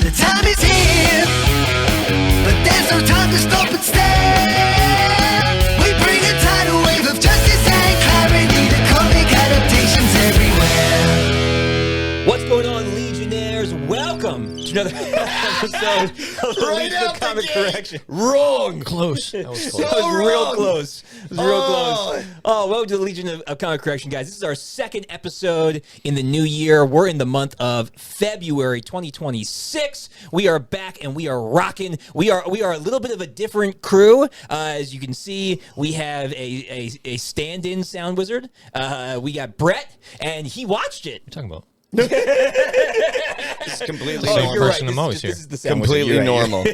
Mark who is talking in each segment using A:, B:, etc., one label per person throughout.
A: The time is here, but there's no time to stop and stare. We bring a tidal wave of justice and clarity to comic adaptations everywhere.
B: What's going on, Legionnaires? Welcome to another episode of the Legion of Comic Correction.
C: Wrong.
D: Close. That was close.
B: That was real close. It was real
C: Oh.
B: close. Oh, welcome to the Legion of Comic Correction, guys. This is our second episode in the new year. We're in the month of February 2026. We are back and we are rocking. We are a little bit of a different crew. As you can see, we have a stand-in sound wizard. We got Brett, and he watched it.
D: What are you talking about?
C: It's completely normal.
B: you're right.
D: Person to most here.
B: This is the sound wizard.
C: Completely
B: You're right.
C: normal.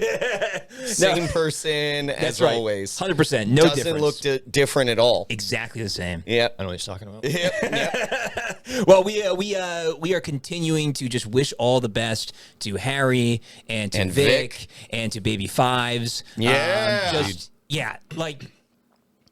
C: Same person
B: That's
C: as
B: right.
C: always.
B: 100%. No
C: Doesn't
B: difference.
C: look different at all.
B: Exactly the same.
C: Yep.
D: I know what he's talking about.
C: Yep.
B: Well, we are continuing to just wish all the best to Harry and to Vic and to Baby Fives.
C: Yeah.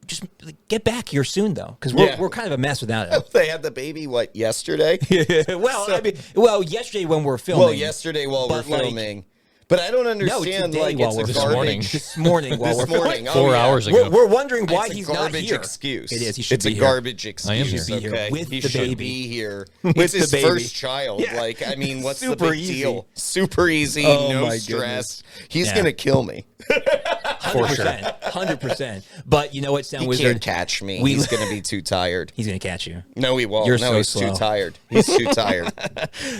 B: Just get back here soon though, because we're kind of a mess without it.
C: They had the baby, what, yesterday?
B: Yesterday when we're filming.
C: Well, yesterday while we're
B: But, like-
C: filming. But I don't understand,
B: today
C: like,
B: while
C: it's
B: we're
C: a
B: filming.
C: garbage.
B: This morning while
C: This
B: we're
C: morning.
B: filming.
D: 4 hours ago.
B: We're wondering why
C: It's a
B: he's not
C: garbage
B: here.
C: excuse.
B: It is. He should
C: It's
B: be
C: a
B: here.
C: garbage excuse.
D: I am here.
B: He should be here
C: Okay?
B: with
C: He
B: the
C: should
B: baby.
C: be here.
B: With
C: It's
B: the
C: his
B: baby.
C: first child.
B: Yeah.
C: Like, I mean, what's the
B: Super
C: big
B: easy.
C: deal? Super easy.
B: Oh,
C: no
B: my
C: stress. He's
B: Yeah.
C: going to kill me.
B: 100%. 100%. But you know what, Sound
C: He
B: Wizard?
C: can't catch me.
B: we-
C: He's going to be too tired.
B: He's gonna catch you.
C: No, he won't.
B: You're
C: no,
B: so
C: he's
B: slow.
C: too tired. He's too tired.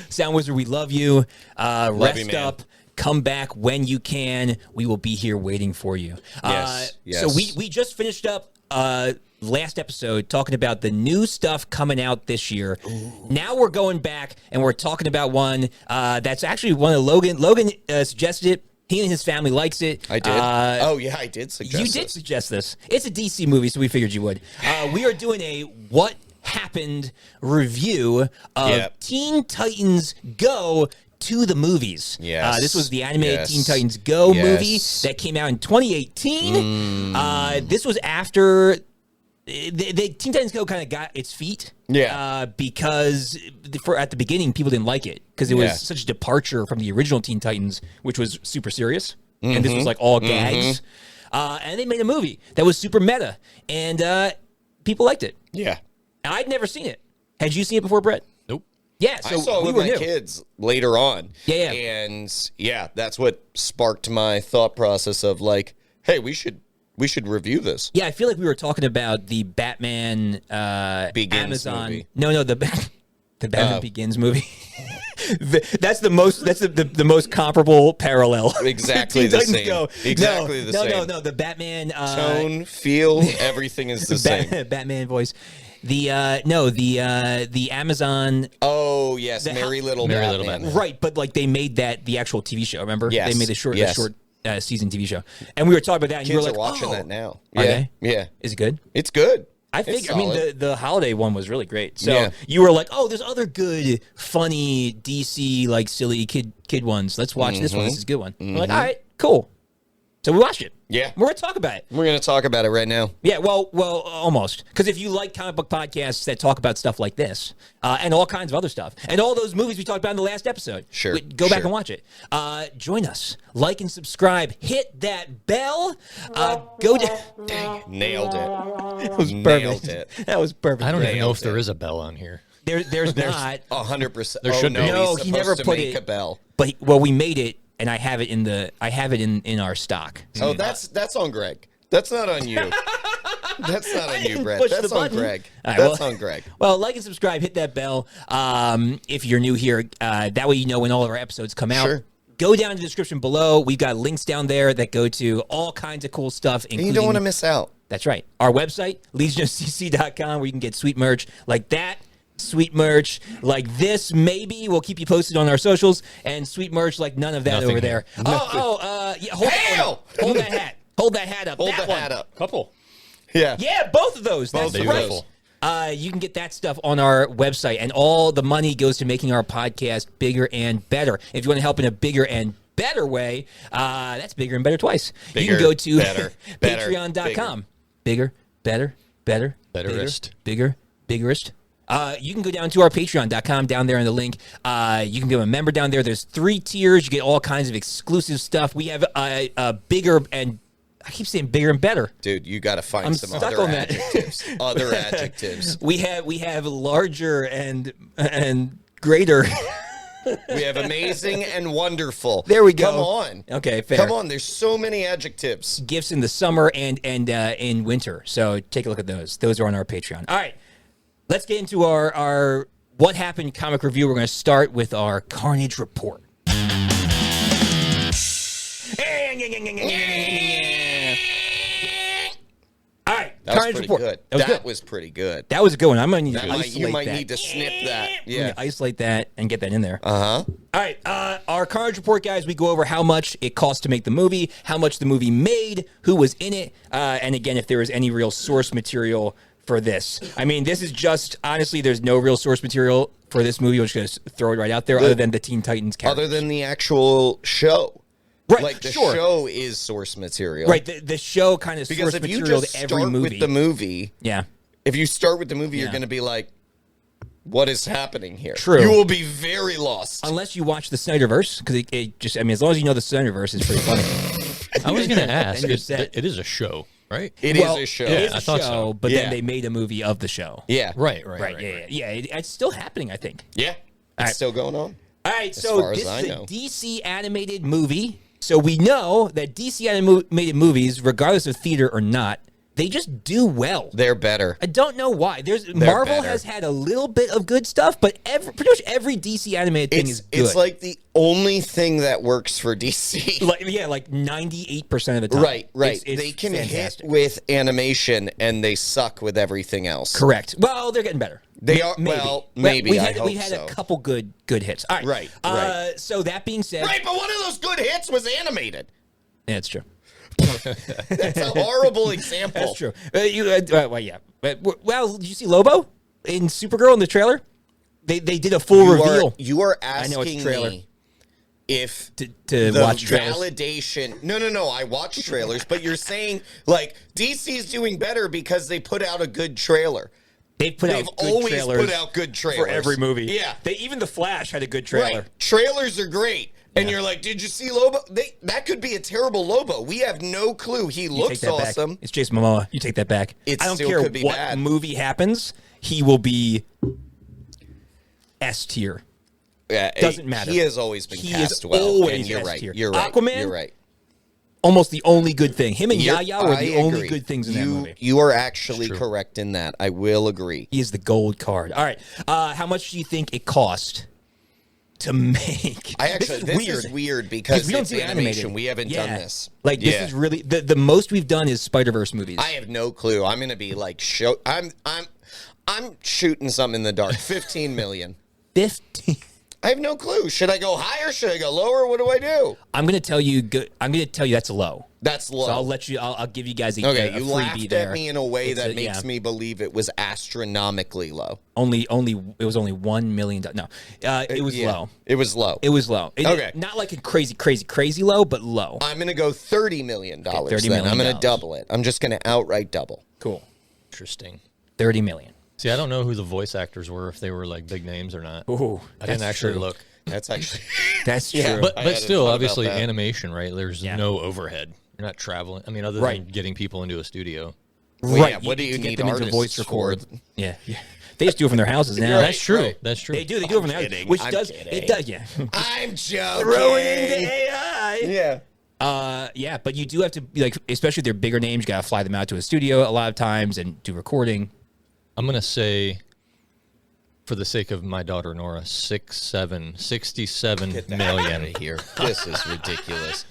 B: Sound Wizard, we love you. Rest
C: you, man.
B: up. Come back when you can. We will be here waiting for you.
C: Yes,
B: So
C: yes.
B: we just finished up last episode talking about the new stuff coming out this year. Ooh. Now we're going back and we're talking about one that's actually one of Logan. Logan suggested it. He and his family likes it.
C: I did. Oh, yeah, I did suggest
B: You
C: this.
B: did suggest this. It's a DC movie, so we figured you would. We are doing a What Happened review of
C: Yep.
B: Teen Titans Go to the movies.
C: Yes.
B: This was the animated
C: Yes.
B: Teen Titans Go
C: Yes.
B: movie that came out in 2018. This was after the Teen Titans Go kind of got its feet.
C: Yeah.
B: Because at the beginning, people didn't like it because it was
C: Yeah.
B: such a departure from the original Teen Titans, which was super serious. And this was like all gags. And they made a movie that was super meta. And people liked it.
C: Yeah.
B: I'd never seen it. Had you seen it before, Brett?
D: Nope.
B: Yeah, so
C: I saw it
B: we
C: with
B: were
C: my
B: new.
C: kids later on.
B: Yeah.
C: And yeah, that's what sparked my thought process of like, hey, we should review this.
B: Yeah, I feel like we were talking about the Batman
C: Begins
B: Amazon.
C: movie.
B: No, the Batman Begins movie. That's the most comparable parallel.
C: Exactly
B: Teen
C: the
B: Titans
C: same.
B: Go.
C: Exactly the same.
B: No, the Batman
C: Tone, feel, everything is the same.
B: Batman voice. The Amazon.
C: Oh yes, Merry Little Batman.
B: Right, but like they made that the actual TV show. Remember?
C: Yes.
B: They made the short season TV show, and we were talking about that. And you
C: Kids
B: were like,
C: are watching
B: oh.
C: that now.
B: Are
C: Yeah,
B: they?
C: yeah.
B: Is it good?
C: It's good.
B: I think.
C: It's
B: I mean,
C: solid.
B: the holiday one was really great. So
C: Yeah.
B: you were like, "Oh, there's other good, funny DC like silly kid ones. Let's watch this one. This is a good one." We're like, "All right, cool." So we watched it.
C: Yeah.
B: We're gonna talk about it.
C: We're gonna talk about it right now.
B: Yeah, well, almost. Because if you like comic book podcasts that talk about stuff like this, and all kinds of other stuff, and all those movies we talked about in the last episode,
C: Sure,
B: go back
C: sure.
B: and watch it. Join us, like and subscribe, hit that bell. Go to.
C: Dang, nailed it.
B: That was
C: Nailed
B: perfect.
C: it.
B: That was perfect.
D: I don't even know
C: Nailed
D: if there
C: it.
D: is a bell on here.
B: There's not.
C: 100%.
D: There should be.
B: No,
C: he's
B: he never
C: supposed to
B: put
C: make
B: it.
C: a bell.
B: But we made it, and I have it in our stock.
C: Oh, that's on Greg. That's not on you. That's not on you,
B: didn't
C: Brett.
B: push
C: That's
B: the
C: on
B: button.
C: Greg.
B: All right,
C: That's
B: well-
C: on Greg.
B: Well, like and subscribe, hit that bell if you're new here. That way you know when all of our episodes come out.
C: Sure.
B: Go down to the description below. We've got links down there that go to all kinds of cool stuff,
C: And
B: including...
C: you don't want to miss out.
B: That's right. Our website, legionofcc.com, where you can get sweet merch like that, sweet merch like this, maybe. We'll keep you posted on our socials, and sweet merch like none of that
D: Nothing
B: over
D: here.
B: there. Yeah, hold
C: Hell!
B: hold that hat. Hold that hat up.
C: Hold
B: that
C: the
B: one.
C: hat up.
D: Couple.
C: Yeah.
B: Yeah, both of those. That's
C: Both of
B: right.
C: those.
B: You can get that stuff on our website, and all the money goes to making our podcast bigger and better. If you want to help in a bigger and better way, that's bigger and better twice. You
C: Bigger,
B: can go to
C: better,
B: patreon.com. Bigger, better,
D: Betterest.
B: bigger, biggerest. You can go down to our patreon.com down there in the link. You can become a member down there. There's 3 tiers. You get all kinds of exclusive stuff. We have a bigger and I keep saying bigger and better.
C: Dude, you got to find
B: I'm
C: some
B: stuck
C: other
B: on that.
C: adjectives. Other adjectives.
B: We have larger and greater.
C: We have amazing and wonderful.
B: There we go.
C: Come on.
B: Okay, fair.
C: Come on. There's so many adjectives.
B: Gifts in the summer and in winter. So take a look at those. Those are on our Patreon. All right, let's get into our what happened comic review. We're going to start with our Carnage report. All right,
C: That was
B: Carnage
C: pretty
B: report.
C: good.
B: That
C: Was pretty good.
B: That was a good one. I'm going to isolate
C: You might
B: that.
C: need to snip that.
B: I'm
C: Yeah.
B: gonna isolate that and get that in there.
C: Uh-huh.
B: All right, our Carnage report, guys. We go over how much it cost to make the movie, how much the movie made, who was in it, and again, if there was any real source material for this. I mean, this is just honestly, there's no real source material for this movie. I'm just gonna throw it right out there, other than the Teen Titans characters.
C: Other than the actual show.
B: Right,
C: Like the
B: sure.
C: show is source material.
B: Right, the show kind of
C: Because
B: source
C: if you
B: material
C: just
B: to every
C: start
B: movie.
C: with the movie,
B: Yeah.
C: if you start with the movie, you're
B: Yeah.
C: going to be like, what is happening here?
B: True.
C: You will be very lost.
B: Unless you watch the Snyderverse, because it just, I mean, as long as you know the Snyderverse, it's pretty funny.
D: I was going to ask.
B: Then you're set.
D: It is a show, right?
C: It is
B: Well,
C: a show.
B: It is
D: I
B: a
D: thought
B: show,
D: so.
B: but
C: Yeah.
B: then they made a movie of the show.
C: Yeah.
D: Right.
B: Yeah. It's still happening, I think.
C: Yeah. It's
B: right.
C: still going on.
B: All right,
C: As
B: so
C: far as
B: this
C: I
B: is
C: know.
B: a DC animated movie. So we know that DC animated movies, regardless of theater or not, they just do well.
C: They're better.
B: I don't know why. Marvel
C: better.
B: has had a little bit of good stuff, but pretty much every DC animated thing is good.
C: It's like the only thing that works for DC.
B: like 98% of the time.
C: Right.
B: It's
C: They can
B: fantastic.
C: hit with animation and they suck with everything else.
B: Correct. Well, they're getting better.
C: They are.
B: Maybe.
C: Well, maybe.
B: We
C: I
B: had,
C: hope
B: we had
C: so.
B: a couple good hits. All right.
C: Right.
B: So that being said,
C: Right, but one of those good hits was animated.
B: yeah, it's true.
C: That's a horrible example.
B: That's true. Well, yeah. Well, did you see Lobo in Supergirl in the trailer? They did a full reveal.
C: You are
B: I know it's
C: asking
B: trailer.
C: me if
B: to
C: the
B: watch trailers.
C: validation. No. I watch trailers, but you're saying like DC's doing better because they put out a good trailer.
B: They've
C: They've
B: out good
C: always
B: trailers
C: put out good trailers
B: for every movie.
C: Yeah,
B: Even The Flash had a good trailer.
C: right. Trailers are great. And you're like, did you see Lobo? That could be a terrible Lobo. We have no clue. He
B: You take
C: looks
B: that
C: awesome.
B: back. It's Jason Momoa. You take that back.
C: It
B: I don't
C: still
B: care
C: could be
B: what
C: bad.
B: movie happens. He will be S tier.
C: Yeah,
B: Doesn't matter.
C: He has always been
B: He
C: cast
B: is
C: well.
B: always
C: And you're
B: S
C: right.
B: tier.
C: You're right.
B: Aquaman?
C: You're right.
B: Almost the only good thing. Him and
C: You're-
B: Yaya were
C: I
B: the only
C: agree.
B: good things in that movie.
C: You are actually correct in that. I will agree.
B: He is the gold card. All right. How much do you think it cost to make?
C: This is weird because
B: we don't
C: it's
B: do
C: animation.
B: animated.
C: We haven't done this.
B: Like this is really the most we've done is Spider-Verse movies.
C: I have no clue. I'm gonna be like I'm shooting something in the dark. 15 million.
B: 15.
C: I have no clue. Should I go higher? Should I go lower? What do I do?
B: I'm gonna tell you. I'm gonna tell you that's low.
C: That's low.
B: So I'll let you. I'll give you guys a
C: Okay,
B: a
C: you
B: freebie
C: laughed
B: there.
C: at me in a way
B: It's
C: that makes me believe it was astronomically low.
B: It was only $1 million. No, it was
C: Yeah,
B: low.
C: It was low.
B: It was low.
C: Okay.
B: Not like a crazy low, but low.
C: I'm gonna go $30 million.
B: $30
C: then
B: million.
C: I'm gonna double it. I'm just gonna outright double.
B: Cool.
D: Interesting.
B: 30 million.
D: See, I don't know who the voice actors were, if they were like big names or not.
B: Ooh,
D: I didn't
B: that's
D: actually
B: true.
D: look.
C: That's actually
B: That's true.
C: Yeah.
D: But
C: I hadn't
D: still,
C: thought about
D: obviously,
C: that.
D: animation, right? There's
B: Yeah.
D: no overhead. You're not traveling. I mean, other
B: Right.
D: than getting people into a studio.
C: yeah, what do you
B: to get
C: need
B: them into
C: artists
B: voice
C: for?
B: record? Yeah. They just do it from their houses now.
C: Right,
D: That's true.
C: right.
D: That's true.
B: They do. They do it from their houses,
C: kidding.
B: which
C: I'm
B: does
C: kidding.
B: it does. Yeah.
C: I'm joking.
B: Throw it into AI.
C: Yeah.
B: Yeah, but you do have to like, especially if they're bigger names, you gotta fly them out to a studio a lot of times and do recording.
D: I'm going to say, for the sake of my daughter Nora, 67 million.
C: Out of here. This is ridiculous.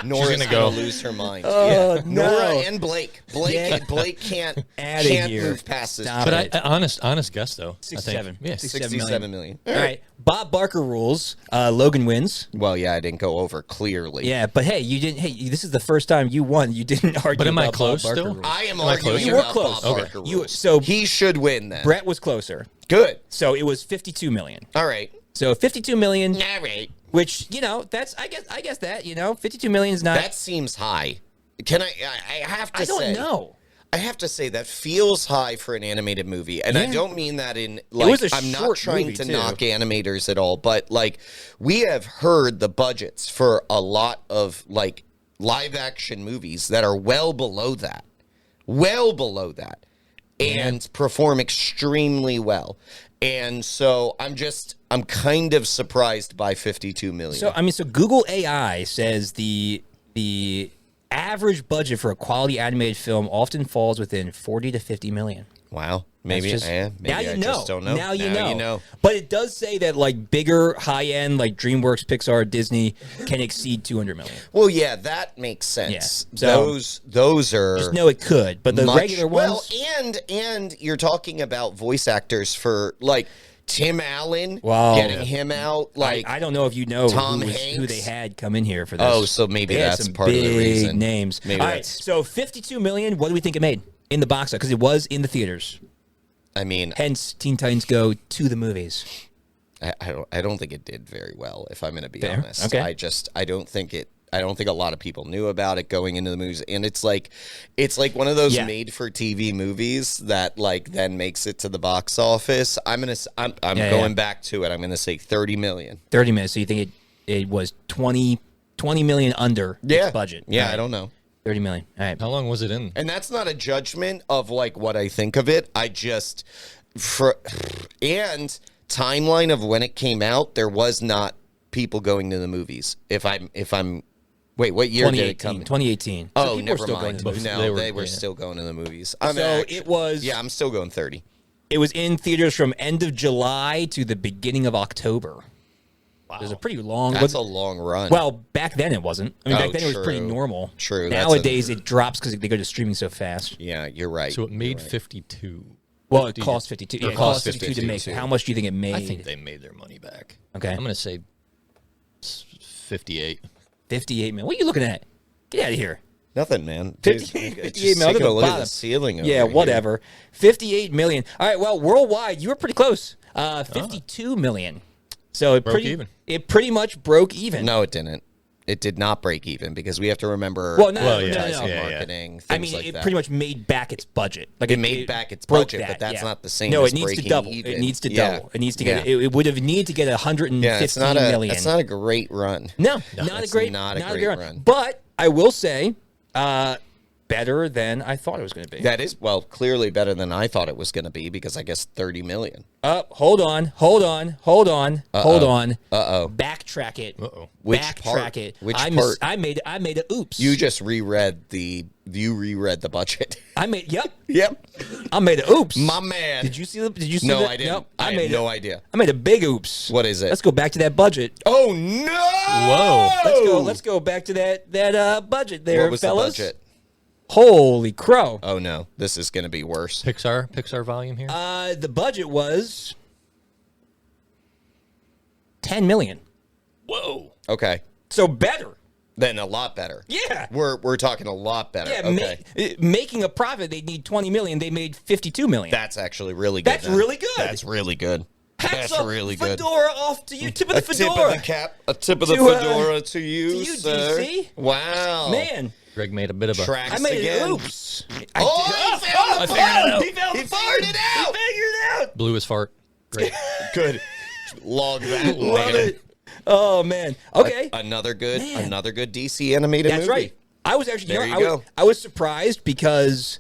C: Nora's
D: gonna
C: gonna
D: go.
C: lose her mind.
B: Oh,
C: Nora
B: no.
C: and Blake.
B: Yeah.
C: Blake can't
B: Outta here.
C: move past this.
B: Stop
C: train.
D: But honest guess though.
B: 67.
D: I think. Yeah.
C: 67 million.
B: All right. Bob Barker rules. Logan wins.
C: Well, yeah, I didn't go over clearly.
B: Yeah, but hey, you didn't. Hey, this is the first time you won. You didn't argue.
D: But am I
B: about
D: close
B: Bob Barker
D: still?
B: rules.
C: I am
D: I
C: arguing
D: close?
B: You were
C: about
B: close.
C: Bob
B: Okay.
C: Barker
B: You
C: rules.
B: so
C: He should win then.
B: Brett was closer.
C: Good.
B: So it was 52 million.
C: All right.
B: So 52 million,
C: All right.
B: which that's I guess that 52 million is not.
C: That seems high. Can I have to
B: I don't
C: say.
B: know.
C: I have to say that feels high for an animated movie, and I don't mean that in
B: was
C: like
B: a
C: I'm not
B: short
C: trying
B: movie,
C: to
B: too.
C: knock animators at all, but like we have heard the budgets for a lot of like live action movies that are well below that, and perform extremely well. And so I'm kind of surprised by 52 million.
B: So Google AI says the average budget for a quality animated film often falls within 40 to 50 million.
C: Wow. Maybe,
B: That's just-
C: maybe
B: now you
C: I
B: know.
C: just don't know.
B: Now you know.
C: you
B: But it does say that like bigger, high end, like DreamWorks, Pixar, Disney can exceed 200 million.
C: Well, yeah, that makes sense.
B: Yeah. So-
C: Those are
B: Just know it could, but the regular ones.
C: Well, and you're talking about voice actors for like Tim Allen,
B: Wow.
C: getting him out. Like
B: I don't know if you know
C: Tom
B: who
C: Hanks.
B: they had come in here for this.
C: Oh, so maybe
B: They had
C: that's
B: some
C: part of the
B: big
C: reason.
B: names.
C: Maybe
B: All right,
C: that's-
B: so 52 million. What do we think it made in the box office? Because it was in the theaters.
C: I mean,
B: Hence, Teen Titans Go to the movies.
C: I don't think it did very well. If I'm going to be
B: Fair.
C: honest,
B: Okay.
C: I don't think a lot of people knew about it going into the movies, and it's like one of those
B: Yeah.
C: made-for-TV movies that like then makes it to the box office. I'm going back to it. I'm gonna say 30 million.
B: 30 minutes. So you think it was 20 million under its budget?
C: Yeah,
B: All right.
C: I don't know.
B: 30 million. All right.
D: How long was it in?
C: And that's not a judgment of like what I think of it. I just and timeline of when it came out, there was not people going to the movies. If I'm wait, what year did it come?
B: 2018.
C: Oh,
B: So people were
C: never
B: still going
C: mind.
B: to the movies.
C: No,
D: They were-
C: still going to the movies.
B: It was.
C: Yeah, I'm still going 30.
B: It was in theaters from end of July to the beginning of October. Wow. It was a pretty long.
C: That's a long run.
B: Well, back then it wasn't. I mean,
C: Oh,
B: back then it was pretty
C: true.
B: normal.
C: True, that's
B: Nowadays it drops because they go to streaming so fast.
C: yeah, you're right.
D: So it made 52.
B: Well, it cost 52. Yeah,
C: It
B: it
C: cost
B: cost 52 to make.
C: 52.
B: How much do you think it made?
D: I think they made their money back.
B: Okay.
D: I'm going to say 58.
B: 58 million. What are you looking at? Get out of here.
C: Nothing, man.
B: 50
C: Just
B: 58
C: take
B: million. Look
C: a
B: at
C: look
B: the
C: at the
B: bottom.
C: ceiling.
B: Yeah,
C: over here.
B: whatever. 58 million. All right, well, worldwide, you were pretty close. 52 million. So it
D: Broke even.
B: It pretty much broke even.
C: No, it didn't. It did not break even because we have to remember.
B: Well, no,
D: Well,
B: no,
D: yeah,
B: no, no.
C: advertising,
D: yeah.
C: marketing, things
B: I mean,
C: like
B: it
C: that.
B: pretty much made back its budget. Like
C: It made back its
B: broke
C: budget, but
B: that,
C: that's
B: yeah.
C: not the same
B: No,
C: as
B: it needs to
C: breaking
B: double.
C: even.
B: It needs to
C: Yeah.
B: double. It needs to get.
C: Yeah.
B: It would have needed to get 115
C: Yeah, it's not a.
B: million.
C: It's not a great run.
B: No, not a
C: it's
B: great,
C: not a
B: not
C: great
B: a great
C: run.
B: But I will say, better than I thought it was going to be.
C: That is clearly better than I thought it was going to be because I guess 30 million.
B: Hold on. Backtrack it.
D: Uh-oh.
C: Which
B: Backtrack
C: part?
B: it.
C: Which
B: I
C: part?
B: I made a oops.
C: You just reread the budget.
B: I made. Yep.
C: Yep,
B: I made a oops.
C: my man.
B: Did you see the? Did you see
C: No,
B: the,
C: I didn't.
B: Nope.
C: I
B: made
C: have no idea.
B: I made a big oops.
C: What is it?
B: Let's go back to that budget.
C: Oh no!
D: Whoa.
B: Let's go back to that budget there,
C: What was
B: fellas.
C: the budget?
B: Holy crow.
C: Oh no, this is going to be worse.
D: Pixar volume here?
B: The budget was 10 million.
D: Whoa.
C: Okay,
B: So better.
C: then a lot better.
B: Yeah.
C: We're talking a lot better.
B: Yeah,
C: Okay,
B: making a profit, they'd need 20 million. They made 52 million.
C: that's actually really good.
B: That's
C: then.
B: really good.
C: That's really good.
B: Hats
C: That's
B: off,
C: really good.
B: Fedora off to you. Tip of the
C: A tip
B: fedora.
C: of the cap, a tip of the
B: To,
C: fedora to you,
B: to you,
C: sir.
B: DC.
C: Wow,
B: Man,
D: Greg made a bit of a...
C: tracks
B: I made
C: again.
B: an oops.
C: Oh, he found the
D: figured it out.
C: He found the figured it out.
B: He figured it out.
D: Blew his fart. Great.
C: Good. Log that.
B: Love it. Oh, man. Okay.
C: Another good
B: Man.
C: DC animated
B: That's
C: movie.
B: right. I was actually,
C: There
B: you
C: you
B: know,
C: go.
B: I was surprised because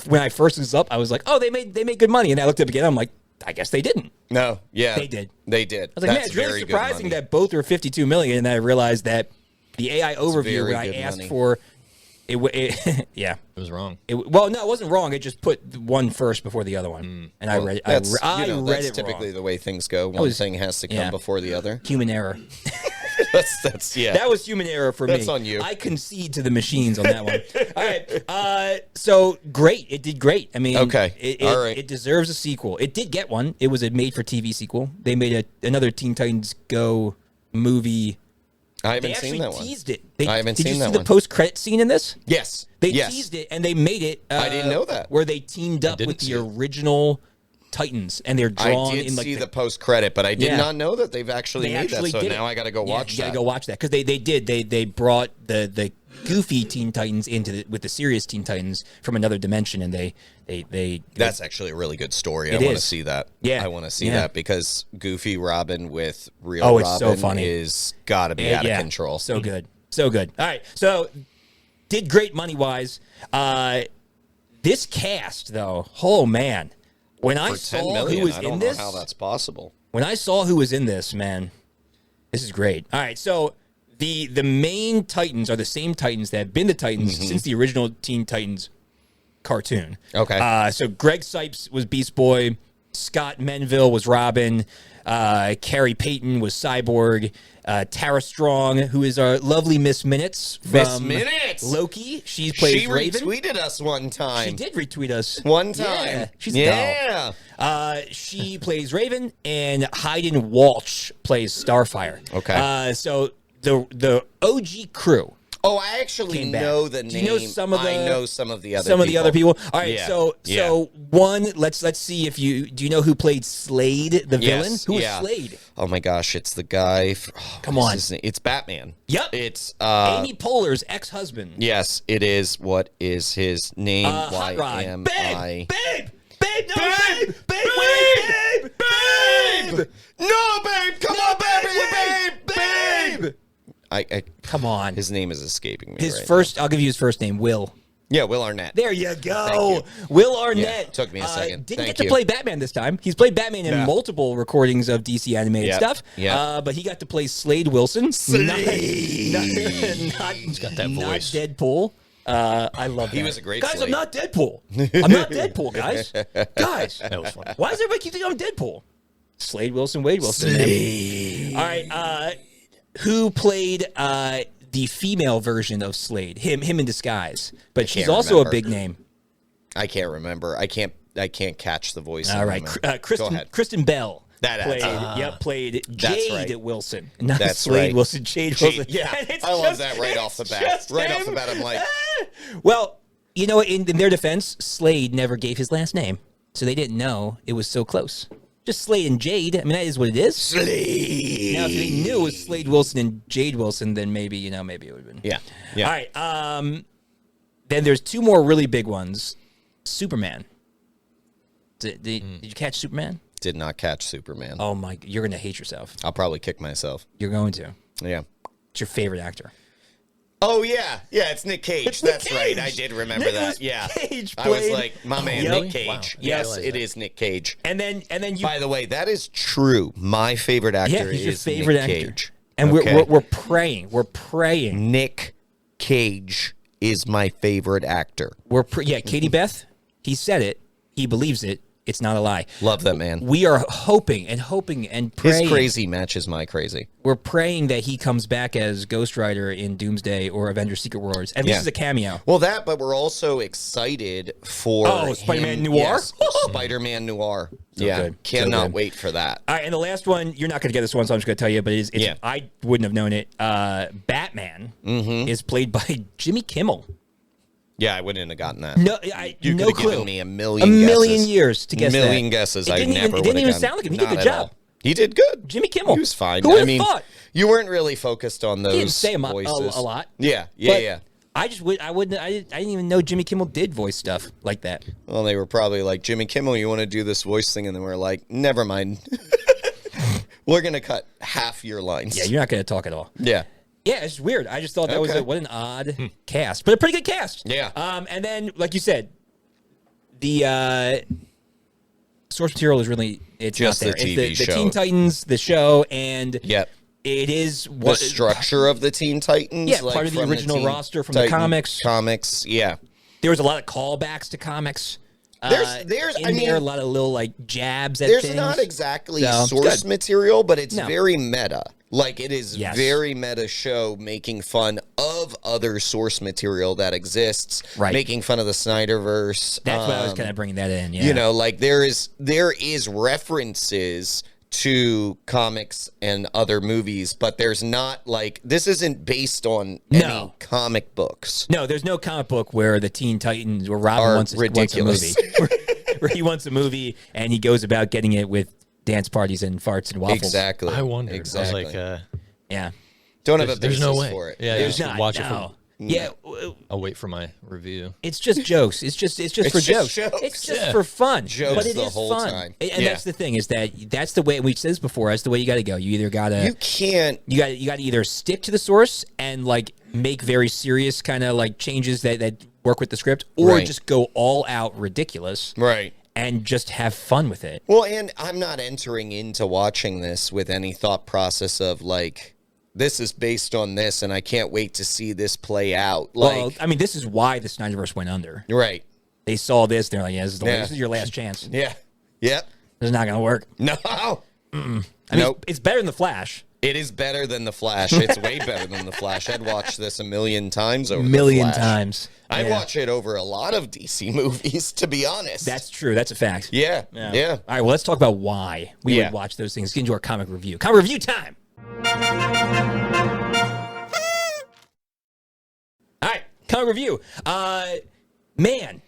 B: when I first was up, I was like, oh, they made good money. And I looked up again. I'm like, I guess they didn't.
C: No, yeah,
B: They did.
C: They did.
B: I was like, man, it's really
C: very good
B: surprising
C: money.
B: that both were 52 million. And then I realized that the AI overview,
C: very
B: when I
C: good
B: asked
C: money.
B: for it, yeah.
D: It was wrong.
B: Well, no, it wasn't wrong. It just put one first before the other one. And I read it. I
C: That's,
B: read
C: that's
B: it
C: typically
B: wrong.
C: the way things go. One
B: was-
C: thing has to come
B: yeah.
C: before the other.
B: Human error.
C: That's yeah.
B: That was human error for me.
C: That's on you.
B: I concede to the machines on that one. All right. So great. It did great. I mean,
C: Okay. All right.
B: It deserves a sequel. It did get one. It was a made-for-TV sequel. They made another Teen Titans Go movie.
C: I
B: They
C: haven't
B: actually
C: seen that one.
B: teased it.
C: I haven't
B: did
C: seen
B: you
C: that
B: see
C: one.
B: the post-credit scene in this?
C: Yes.
B: They
C: yes.
B: teased it, and they made it.
C: I didn't know that.
B: Where they teamed up
D: didn't
B: with the
D: see it.
B: original Titans, and they're
C: I
B: drawn
C: did
B: in like
C: see the post credit, but I did
B: Yeah.
C: not know that they've actually
B: they
C: made
B: actually
C: that. So
B: did
C: now
B: it.
C: I got to go
B: Yeah,
C: watch
B: you
C: that.
B: gotta go watch that because they did. They brought the goofy Teen Titans with the serious Teen Titans from another dimension, and they
C: That's actually a really good story. I
B: It
C: want to
B: is.
C: see that.
B: Yeah.
C: I want to see
B: Yeah.
C: that because Goofy Robin with real
B: Oh, it's so
C: Robin
B: funny.
C: is got to be out of control.
B: So good. So good. All right. So did great money-wise. This cast, though, oh, man. When I
C: For 10
B: saw
C: million,
B: who was
C: I
B: in
C: don't
B: this,
C: know how that's possible.
B: when I saw who was in this, man, this is great. All right. So the main Titans are the same Titans that have been the Titans since the original Teen Titans cartoon.
C: Okay.
B: So Greg Sipes was Beast Boy. Scott Menville was Robin. Carrie Payton was Cyborg. Tara Strong, who is our lovely Miss Minutes from
C: Miss Minutes!
B: Loki. She plays
C: She
B: Raven.
C: retweeted us one time.
B: She did retweet us.
C: One time.
B: Yeah, she's a doll. She plays Raven, and Hayden Walsh plays Starfire.
C: Okay.
B: So the OG crew.
C: Oh, I actually
B: Came back.
C: know the name.
B: Do you know some of
C: I
B: the-
C: know some of the other
B: Some of the other people. All right,
C: Yeah.
B: so one. Let's see if you do. You know who played Slade, the
C: Yes,
B: villain? Who was
C: yeah.
B: Slade?
C: Oh my gosh, it's the guy.
B: Come
C: what is
B: on.
C: his name? It's Batman.
B: Yep.
C: It's
B: Amy Poehler's ex-husband.
C: Yes, it is. What is his name?
B: Hot Rod.
C: am
B: Babe,
C: I?
B: babe, no, babe, wait, babe.
C: No, babe! Come on, babe! I
B: Come on.
C: his name is escaping me.
B: His
C: right
B: first. I'll give you his first name. Will.
C: now. Yeah, Will Arnett.
B: There you go.
C: Thank
B: Will Arnett.
C: Yeah, took me a second.
B: Didn't
C: Thank
B: get to
C: you.
B: play Batman this time. He's played Batman in
C: Yeah.
B: multiple recordings of DC animated
C: Yep.
B: stuff.
C: Yep.
B: But he got to play Slade Wilson.
C: Slade.
B: He's
D: got that voice.
B: Not Deadpool. I love that.
C: He was a great
B: guys.
C: Slade.
B: I'm not Deadpool. I'm not Deadpool, guys. Guys,
D: That was fun.
B: why does everybody keep thinking I'm Deadpool? Slade Wilson, Wade Wilson. Slade. All right. Who played the female version of Slade? Him in disguise. But she's
C: can't
B: also
C: remember.
B: a big name.
C: I can't remember. I can't catch the voice.
B: All
C: of
B: right,
C: him. Go
B: Kristen
C: ahead.
B: Kristen Bell
C: That
B: played.
C: adds
B: Played
C: That's
B: Jade
C: right.
B: Wilson, not
C: That's
B: Slade
C: right.
B: Wilson. Jade Wilson.
C: Yeah,
B: And it's
C: I love
B: just-
C: that right off the
B: it's
C: bat.
B: just
C: Right off the
B: him.
C: bat, I'm like,
B: Well, you know, in their defense, Slade never gave his last name, so they didn't know it was so close. Just Slade and Jade. I mean, that is what it is.
C: Slade.
B: Now, if they knew it was Slade Wilson and Jade Wilson, then maybe it would have been.
C: Yeah. Yeah.
B: All right. Then there's two more really big ones. Superman. Did you catch Superman?
C: Did not catch Superman.
B: Oh my! You're gonna hate yourself.
C: I'll probably kick myself.
B: You're going to.
C: Yeah.
B: It's your favorite actor.
C: Oh yeah, yeah. It's Nic Cage. That's right. I did remember
B: Nicolas
C: that. Yeah.
B: Cage
C: I was
B: played-
C: like, my man,
B: Yep.
C: Nic Cage.
D: Wow.
C: Yes,
D: Realize
C: it
D: that.
C: is Nic Cage.
B: And then you.
C: By the way, that is true. My favorite actor
B: yeah, he's your
C: is
B: favorite
C: Nic
B: actor.
C: Cage.
B: And
C: Okay?
B: we're praying. We're praying.
C: Nic Cage is my favorite actor.
B: Katie Beth. He said it. He believes it. It's not a lie.
C: Love that man.
B: We are hoping and praying.
C: His crazy matches my crazy.
B: We're praying that he comes back as Ghost Rider in Doomsday or Avengers Secret Wars. At least
C: Yeah.
B: as a cameo.
C: Well, that, but we're also excited for
B: Spider-Man
C: him-
B: Noir?
C: Yes, Spider-Man Noir. Yeah,
B: good. So
C: cannot
B: good.
C: wait for that.
B: All right, and the last one, you're not going to get this one, so I'm just going to tell you, but
C: Yeah.
B: I wouldn't have known it. Batman is played by Jimmy Kimmel.
C: Yeah, I wouldn't have gotten that.
B: No,
C: You
B: no
C: could have
B: clue.
C: given me a million guesses.
B: Years to guess that.
C: million guesses.
B: It
C: I
B: didn't
C: never
B: even, it
C: would
B: didn't
C: have
B: even
C: gotten.
B: sound like him. He did a
C: Not
B: good
C: at
B: job.
C: all. He did good.
B: Jimmy Kimmel.
C: He was fine.
B: Who would
C: I
B: have
C: mean,
B: thought?
C: you weren't really focused on those
B: He didn't say him a
C: voices.
B: lot.
C: Yeah,
B: But
C: yeah.
B: I didn't even know Jimmy Kimmel did voice stuff like that.
C: Well, they were probably like, Jimmy Kimmel, you want to do this voice thing? And then we're like, never mind. We're going to cut half your lines.
B: Yeah, you're not going to talk at all.
C: Yeah.
B: Yeah, it's weird. I just thought that was
C: Okay.
B: what an odd cast, but a pretty good cast.
C: Yeah.
B: And then, like you said, the source material is really
C: Just
B: not
C: the
B: there.
C: TV
B: It's the
C: show.
B: Teen Titans, the show, and
C: Yep.
B: it is
C: The
B: what
C: structure of the Teen Titans.
B: Yeah,
C: like
B: part of the
C: from
B: original
C: Teen
B: roster from the comics.
C: Comics, yeah.
B: There was a lot of callbacks to comics.
C: There's-
B: in
C: I mean,
B: there a lot of little like jabs at
C: There's
B: things.
C: not exactly
B: So, it's
C: source
B: good.
C: material, but it's
B: No.
C: very meta. Like, it is
B: Yes.
C: very meta show making fun of other source material that exists,
B: Right.
C: making fun of the Snyderverse.
B: That's what I was kind of bringing that in. Yeah.
C: You know, like there is references to comics and other movies, but there's not like this isn't based on
B: No.
C: any comic books.
B: No, there's no comic book where the Teen Titans, where Robin
C: Are
B: wants a
C: ridiculous.
B: movie, where he wants a movie and he goes about getting it with dance parties and farts and waffles.
C: Exactly.
D: I wondered.
C: Exactly.
D: I was like,
B: Yeah.
C: Don't have a
D: there's
C: basis
D: no way.
C: for it.
D: Yeah,
B: There's
D: you
B: not.
D: should watch it
B: No.
D: from
B: Yeah,
D: I'll wait for my review.
B: it's just jokes. It's just for
C: just
B: jokes.
C: jokes.
B: It's just
D: Yeah.
B: for fun.
C: Jokes
B: but it
C: the
B: is
C: whole
B: fun.
C: time.
B: And
C: Yeah.
B: that's the thing is that's the way we said this before. That's the way you got to go. You either gotta
C: You can't.
B: you got to either stick to the source and like make very serious kind of like changes that work with the script, or
C: Right.
B: just go all out ridiculous
C: Right.
B: and just have fun with it.
C: Well, and I'm not entering into watching this with any thought process of like, this is based on this, and I can't wait to see this play out. Like,
B: Well, I mean, this is why the Snyderverse went under.
C: right.
B: They saw this, they're like, yeah, this
C: Yeah.
B: is your last chance.
C: Yeah. Yep.
B: This is not going to work.
C: No.
B: I mean,
C: Nope.
B: it's better than The Flash.
C: It is better than The Flash. It's way better than The Flash. I'd watch this a million times over
B: Million
C: The Flash.
B: times.
C: I'd
B: Yeah.
C: watch it over a lot of DC movies, to be honest.
B: That's true. That's a fact.
C: yeah.
B: Yeah.
C: Yeah.
B: All right, well, let's talk about why we
C: Yeah.
B: would watch those things. Get into our comic review. Comic review time. All right, comic review. Man,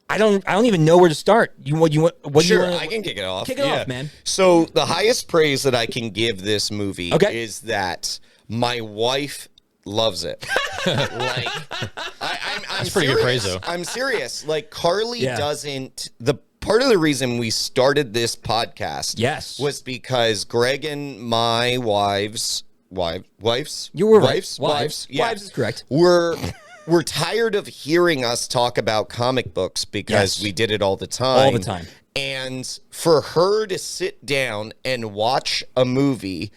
B: I don't even know where to start. What do you
C: Sure,
B: want?
C: I can kick it off.
B: Kick it off, man.
C: So the highest praise that I can give this movie
B: Okay.
C: is that my wife loves it. Like, I'm
D: That's pretty good praise, though.
C: I'm serious. Like, Carly
B: Yeah.
C: doesn't. The part of the reason we started this podcast,
B: Yes.
C: was because Greg and my wives,
B: You were right.
C: wives,
B: Wives.
C: yeah,
B: Wives is correct.
C: We're tired of hearing us talk about comic books because
B: Yes.
C: we did it all the time.
B: All the time.
C: And for her to sit down and watch a movie,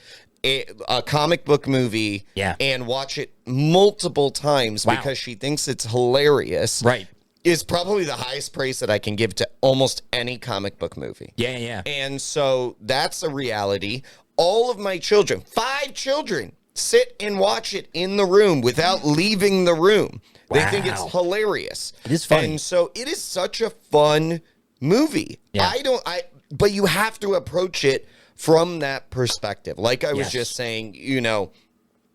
C: a comic book movie,
B: Yeah.
C: and watch it multiple times
B: Wow.
C: because she thinks it's hilarious,
B: Right.
C: is probably the highest praise that I can give to almost any comic book movie.
B: Yeah.
C: And so that's a reality. All of my children, 5 children, sit and watch it in the room without leaving the room. They think it's
B: Wow.
C: hilarious.
B: It is funny.
C: And so it is such a fun movie.
B: Yeah.
C: But you have to approach it from that perspective. Like I was
B: Yes.
C: just saying,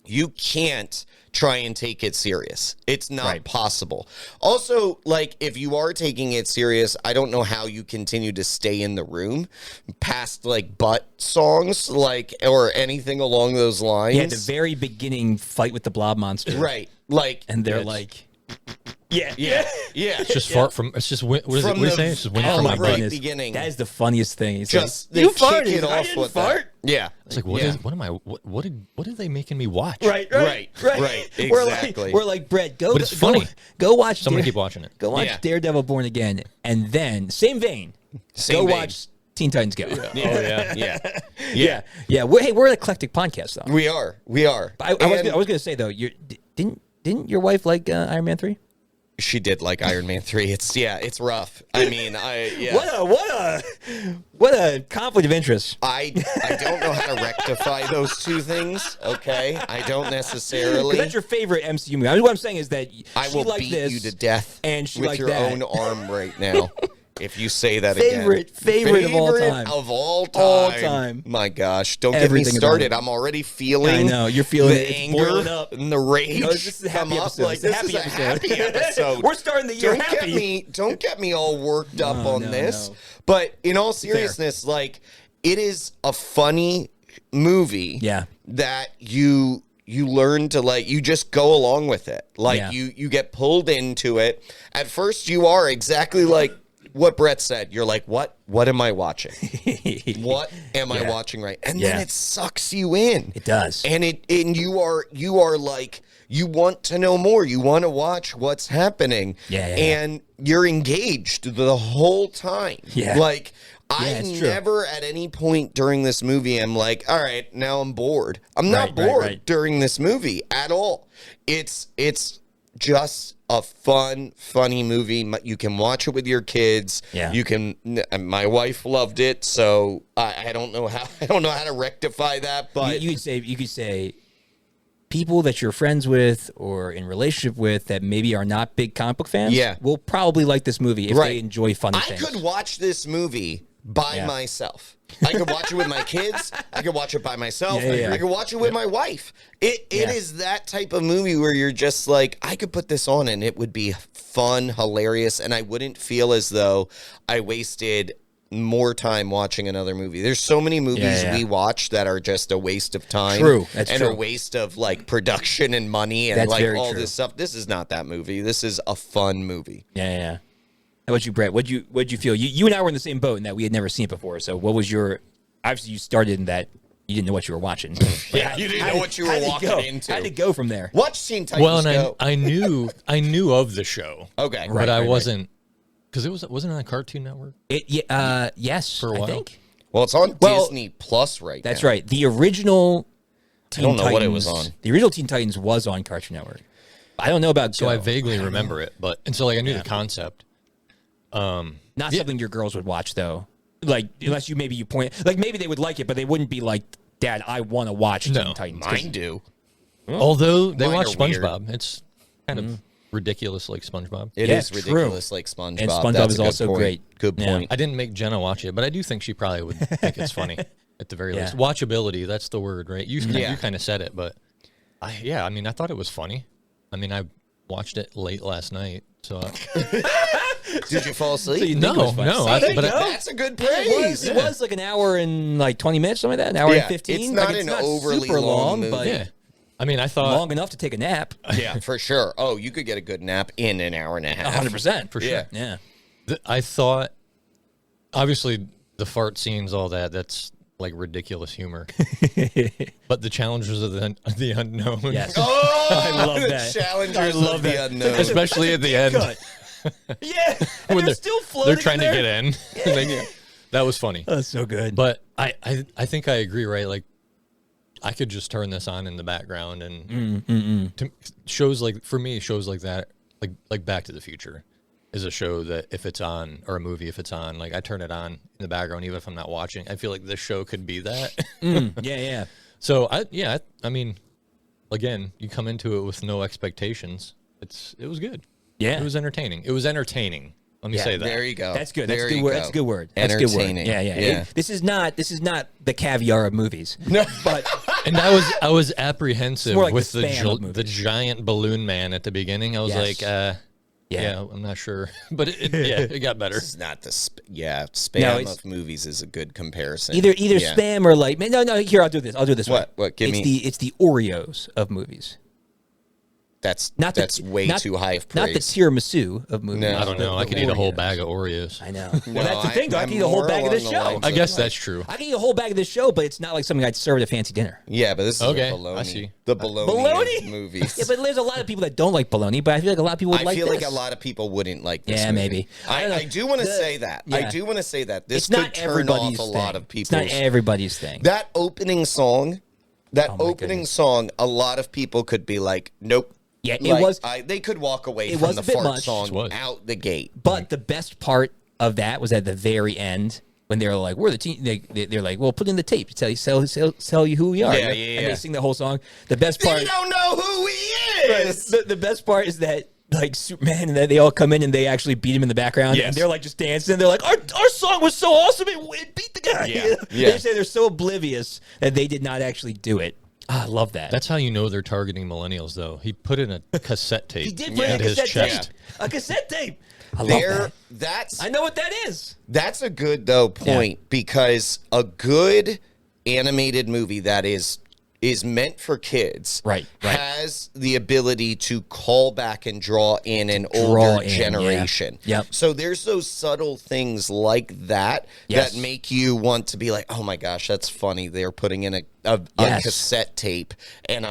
C: you can't try and take it serious. It's not
B: Right.
C: possible. Also, like, if you are taking it serious, I don't know how you continue to stay in the room past like butt songs, like, or anything along those lines.
B: Yeah, the very beginning fight with the blob monster.
C: Right. Like,
B: And they're
D: Yes.
B: like, yeah.
C: yeah.
D: It's just fart from. It's just what is it? What are you saying? It's just wind
B: Oh
D: from
B: my
D: my
C: right
D: butt.
B: goodness.
C: beginning.
B: That is the funniest thing. He's
C: just
B: like,
C: they
B: you
C: kick
B: farted.
C: it
B: I
C: off
B: didn't
C: with
B: fart.
C: that. Yeah.
D: It's like what
C: Yeah.
D: is? What am I? What are they making me watch?
B: Right.
C: Exactly.
B: We're like, Brett, go.
D: But it's funny.
B: Go watch.
D: So I'm gonna keep watching it.
B: Go watch
C: Yeah.
B: Daredevil Born Again, and then same vein.
C: Same
B: go
C: vein.
B: watch Teen Titans Go.
D: Oh yeah.
C: Yeah.
B: Yeah. We're an eclectic podcast though.
C: We are.
B: But I was gonna say though, didn't your wife like Iron Man 3?
C: She did like Iron Man 3. It's rough. I mean, yeah.
B: What a conflict of interest.
C: I don't know how to rectify those two things. Okay, I don't necessarily.
B: 'Cause that's your favorite MCU movie. I mean, what I'm saying is that
C: I
B: she
C: will
B: liked
C: beat
B: this,
C: you to death
B: and she
C: with
B: liked
C: your
B: that.
C: own arm right now. If you say that
B: Favorite of all time.
C: Of all time.
B: All time.
C: My gosh, don't
B: Everything
C: get me
B: about
C: started.
B: it.
C: I'm already feeling.
B: I know, you're feeling
C: the
B: it. It's
C: anger
B: boiling up.
C: and the rage.
B: No, this is a happy
C: come up.
B: episode.
C: Like,
B: It's a
C: this
B: happy
C: is a
B: episode.
C: happy episode.
B: We're starting the year
C: don't
B: happy.
C: Don't get me all worked up on
B: no,
C: this.
B: no.
C: But in all seriousness, like, it is a funny movie.
B: Yeah.
C: That you learn to, like, you just go along with it. Like,
B: Yeah.
C: you get pulled into it. At first, you are exactly like what Brett said. You're like, what am I watching? What am I watching right? And then
B: Yeah.
C: it sucks you in.
B: It does.
C: And you are like, you want to know more. You want to watch what's happening.
B: Yeah.
C: And you're engaged the whole time.
B: Yeah.
C: Like, I
B: it's true.
C: never at any point during this movie am like, all right, now I'm bored. I'm not
B: Right,
C: bored
B: right.
C: during this movie at all. It's just a funny movie. You can watch it with your kids.
B: Yeah.
C: You can. My wife loved it, so I don't know how to rectify that. But
B: you could say people that you're friends with or in relationship with that maybe are not big comic book fans
C: Yeah.
B: will probably like this movie if
C: Right.
B: they enjoy funny
C: I
B: things.
C: could watch this movie by
B: Yeah.
C: myself. I could watch it with my kids. I could watch it by myself.
B: Yeah.
C: I could watch it with my wife. It
B: Yeah.
C: is that type of movie where you're just like, I could put this on and it would be fun, hilarious, and I wouldn't feel as though I wasted more time watching another movie. There's so many movies we watch that are just a waste of time.
B: True. That's
C: and
B: true.
C: a waste of like production and money and
B: That's
C: like
B: very
C: all
B: true.
C: this stuff. This is not that movie. This is a fun movie.
B: Yeah. How about you, Brett? What'd you feel? You and I were in the same boat in that we had never seen it before. So what was your? Obviously, you started in that you didn't know what you were watching.
C: Yeah, you didn't know what you were walking into.
B: How'd it go from there?
C: Watch Teen Titans
D: Well, and
C: Go.
D: I knew of the show.
C: Okay.
D: But I wasn't, because wasn't it on Cartoon Network?
B: Yes,
D: For a
B: I
D: while?
B: think.
C: Well, it's on
B: Well,
C: Disney Plus right
B: That's
C: now.
B: right. The original Teen
C: don't know
B: Titans,
C: what it was on.
B: The original Teen Titans was on Cartoon Network. I don't know about
D: So
B: Go.
D: I vaguely remember it, and so like I knew the concept.
B: Not something your girls would watch though. Like unless you point like maybe they would like it, but they wouldn't be like, Dad, I want to watch
D: No,
B: Teen Titans. 'Cause-
C: Mine do.
D: Although they
C: Mine
D: watch
C: are weird.
D: SpongeBob, it's kind of ridiculous like SpongeBob.
C: It
B: Yeah,
C: is
B: true.
C: ridiculous like SpongeBob.
B: And SpongeBob
C: That's
B: is
C: a good
B: also
C: point.
B: great.
C: Good
B: Yeah.
C: point.
D: I didn't make Jenna watch it, but I do think she probably would think it's funny at the very
B: Yeah.
D: least. Watchability, that's the word, right? You
C: Yeah.
D: you kind of said it, but I mean, I thought it was funny. I mean, I watched it late last night, so
C: Did you fall asleep?
B: So you think it was funny.
D: no,
B: See, there you
D: but
B: go.
C: That's a good
B: It
C: praise.
B: was like an hour and like 20 minutes, something like that. An hour and 15.
C: It's not
B: Like,
C: an overly
B: super
C: long
B: but
C: movie.
D: yeah. I mean, I thought
B: long enough to take a nap.
C: Yeah, for sure. Oh, you could get a good nap in an hour and a half.
B: 100%.
D: for
C: Yeah.
D: sure.
B: Yeah.
D: I thought, obviously, the fart scenes, all that's like ridiculous humor. But the challenges of the unknown,
B: Yes.
C: Oh,
B: I love
C: the
B: that.
C: Challengers
B: I love
C: of the
B: that.
C: unknown.
D: especially at the end
B: Yeah. And
D: when
B: they're still floating.
D: they're trying to get in. That was funny.
B: That's so good.
D: But I think I agree, right? Like, I could just turn this on in the background, and shows like that, like Back to the Future, is a show that if it's on, or a movie if it's on, like I turn it on in the background even if I'm not watching. I feel like this show could be that.
B: Yeah.
D: So I mean, again, you come into it with no expectations. It was good.
B: Yeah.
D: It was entertaining. Let me say that.
C: There you go.
B: That's good.
C: There
B: That's a good
C: you
B: word.
C: go.
B: That's a good word. That's a good word.
C: Entertaining.
B: Yeah.
C: Yeah.
B: This is not the caviar of movies.
C: No.
B: But
D: And I was apprehensive
B: more like
D: with
B: the spam of movies.
D: the giant balloon man at the beginning. I was
B: Yes.
D: like, yeah, I'm not sure, but it got better.
C: This is not the spam
B: No, it's-
C: of movies is a good comparison.
B: either
C: Yeah.
B: spam or like no. Here, I'll do this.
C: What?
B: One.
C: What? Give
B: it's
C: me-
B: it's the Oreos of movies.
C: That's
B: Not
C: way too high of
B: Not the
C: praise.
B: tiramisu of movies.
C: No.
D: I don't know. I could eat a whole bag of Oreos.
B: I know.
C: No,
B: Well, that's the thing. Though. I
C: I'm
B: can eat a whole
C: more
B: bag of this
C: along the
B: show.
C: lines
D: I
C: of,
D: guess
C: like-
D: that's true.
B: I can eat a whole bag of this show, but it's not like something I'd serve at a fancy dinner.
C: Yeah, but this is
D: Okay,
C: a bologna.
D: I see.
C: The bologna,
B: Bologna?
C: movies.
B: Yeah, but there's a lot of people that don't like bologna, but I feel like a lot of people would
C: I
B: like
C: feel
B: this.
C: like a lot of people wouldn't like this.
B: Yeah,
C: movie.
B: maybe. I don't know.
C: I do want to
B: The-
C: say that.
B: yeah.
C: I do want to say that this
B: It's
C: could
B: not
C: turn
B: everybody's
C: off a
B: thing.
C: lot of
B: It's
C: people.
B: not everybody's thing.
C: That opening song,
B: Oh my goodness.
C: a lot of people could be like, nope.
B: Yeah, it
C: Like,
B: was.
C: they could walk away
B: it
C: from
B: was
C: the
B: a bit
C: fart
B: much.
C: song
D: It was.
C: out the gate.
B: But the best part of that was at the very end when they were like, "We're the team." They're like, "Well, put in the tape to tell you who we are."
C: Yeah,
B: And
C: yeah.
B: they sing the whole song. The best part.
C: You don't know who he is.
B: The best part is that like Superman and that they all come in and they actually beat him in the background
C: Yes.
B: and they're like just dancing. They're like, our song was so awesome, it beat the guy.
C: Yeah.
B: You know?
C: Yeah.
B: They say they're so oblivious that they did not actually do it. I love that.
D: That's how you know they're targeting millennials, though. He put in a cassette tape.
B: he did bring
D: at
B: a
D: his
B: cassette
D: chest.
B: tape. A cassette tape. I love that.
C: That's
B: I know what that is.
C: That's a good though point because a good animated movie that is meant for kids
B: Right.
C: has the ability to call back and draw in an
B: Draw
C: older
B: in, yeah.
C: generation.
B: Yep.
C: So there's those subtle things like that
B: Yes.
C: that make you want to be like, oh my gosh, that's funny. They're putting in a
B: Yes.
C: cassette tape, and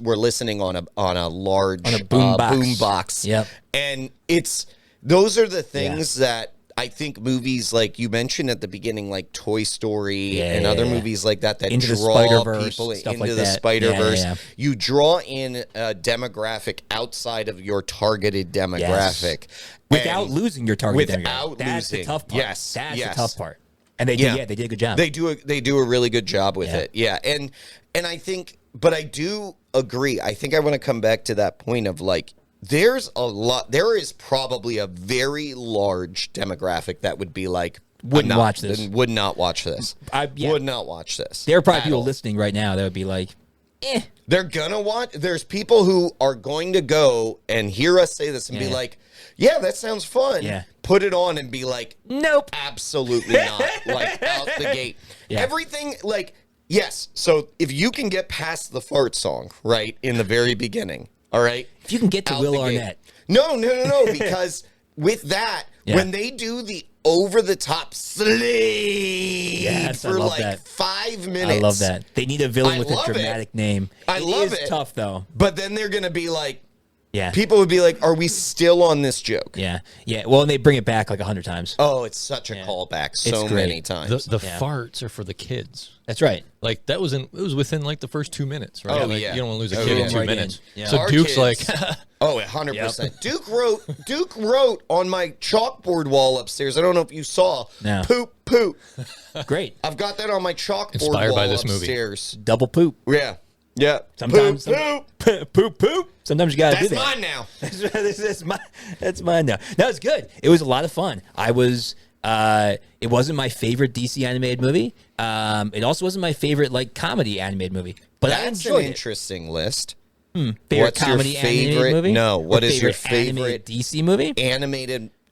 C: we're listening on a large
B: boom box.
C: boom box.
B: Yep.
C: And those are the things that I think movies like you mentioned at the beginning, like Toy Story and other movies like that
B: Into the
C: draw
B: Spider-Verse,
C: people
B: stuff
C: into
B: like
C: the
B: that.
C: Spider-Verse.
B: Yeah.
C: You draw in a demographic outside of your targeted demographic.
B: Without
C: And
B: losing your target
C: without
B: demographic. That's the
C: losing.
B: tough part.
C: Yes,
B: That's
C: yes.
B: the tough part. And they
C: Yeah.
B: did a good job.
C: They do a really good job with
B: Yeah.
C: it. Yeah. And I think, but I do agree. I think I want to come back to that point of like, there is probably a very large demographic that would be like,
B: Wouldn't watch this.
C: Would not watch this.
B: Yeah.
C: Would not watch this.
B: There are probably
C: at
B: people
C: all.
B: listening right now that would be like,
C: They're gonna watch. There's people who are going to go and hear us say this and be like, "Yeah, that sounds fun."
B: Yeah.
C: Put it on and be like,
B: Nope.
C: absolutely not. Like out the gate.
B: Yeah.
C: Everything like yes. So if you can get past the fart song right in the very beginning, all right.
B: If you can get to
C: out
B: Will
C: the gate.
B: Arnett.
C: No. Because with that, when they do the over the top sleep
B: Yes, I
C: for
B: love
C: like
B: that.
C: 5 minutes.
B: I love that. They need a villain
C: I
B: with a
C: love it.
B: dramatic name.
C: I love
B: is
C: it.
B: tough though.
C: But then they're gonna be like,
B: Yeah.
C: people would be like, "Are we still on this joke?"
B: Yeah. Yeah. Well, and they bring it back like 100 times.
C: Oh, it's such a callback so
B: great.
C: many times.
D: The farts are for the kids.
B: That's right.
D: Like that was it was within like the first 2 minutes, right?
C: Oh,
D: like,
C: yeah.
D: You don't want to lose a
C: Oh,
D: kid
C: yeah.
D: in 2
B: Right
D: minutes.
B: in. Yeah.
D: So
C: Our
D: Duke's
C: kids-
D: like,
C: Oh, 100%. Duke wrote on my chalkboard wall upstairs. I don't know if you saw.
B: No.
C: Poop.
B: Great.
C: I've got that on my chalkboard
D: Inspired
C: wall
D: by this movie.
C: upstairs.
B: Double poop.
C: Yeah.
B: Sometimes
C: Poop.
B: poop. Sometimes you gotta do
C: That's
B: that.
C: mine now.
B: That's mine now. No, it's good. It was a lot of fun. It wasn't my favorite DC animated movie. It also wasn't my favorite like comedy animated movie. But I
C: That's an
B: enjoyed it.
C: interesting list.
B: Favorite
C: What's your
B: comedy animated
C: favorite-
B: movie?
C: no,
B: Or
C: what is your
B: animated
C: favorite-
B: DC movie?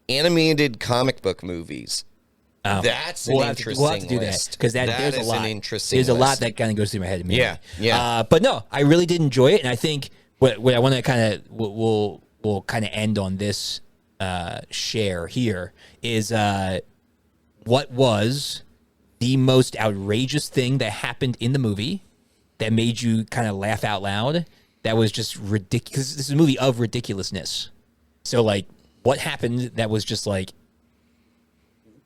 C: Animated comic book movies.
B: Oh.
C: That's an
B: We'll
C: interesting
B: have to do
C: list.
B: that because there's a
C: is
B: lot.
C: an interesting
B: There's a lot
C: list.
B: that kind of goes through my head immediately.
C: Yeah.
B: But no, I really did enjoy it, and I think what I want to kind of we'll kind of end on this share here is what was the most outrageous thing that happened in the movie that made you kind of laugh out loud. That was just ridiculous. This is a movie of ridiculousness. So like, what happened that was just like.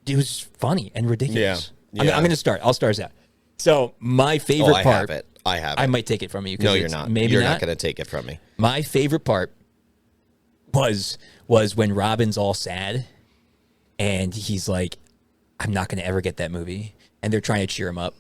B: It was funny and ridiculous.
C: Yeah.
B: I'm going to start. I'll start us out. So my favorite
C: I
B: part.
C: have it. I have it.
B: I might take it from you. 'cause
C: No, you're
B: it's
C: not.
B: Maybe
C: You're
B: not.
C: not going to take it from me.
B: My favorite part was when Robin's all sad, and he's like, "I'm not going to ever get that movie," and they're trying to cheer him up.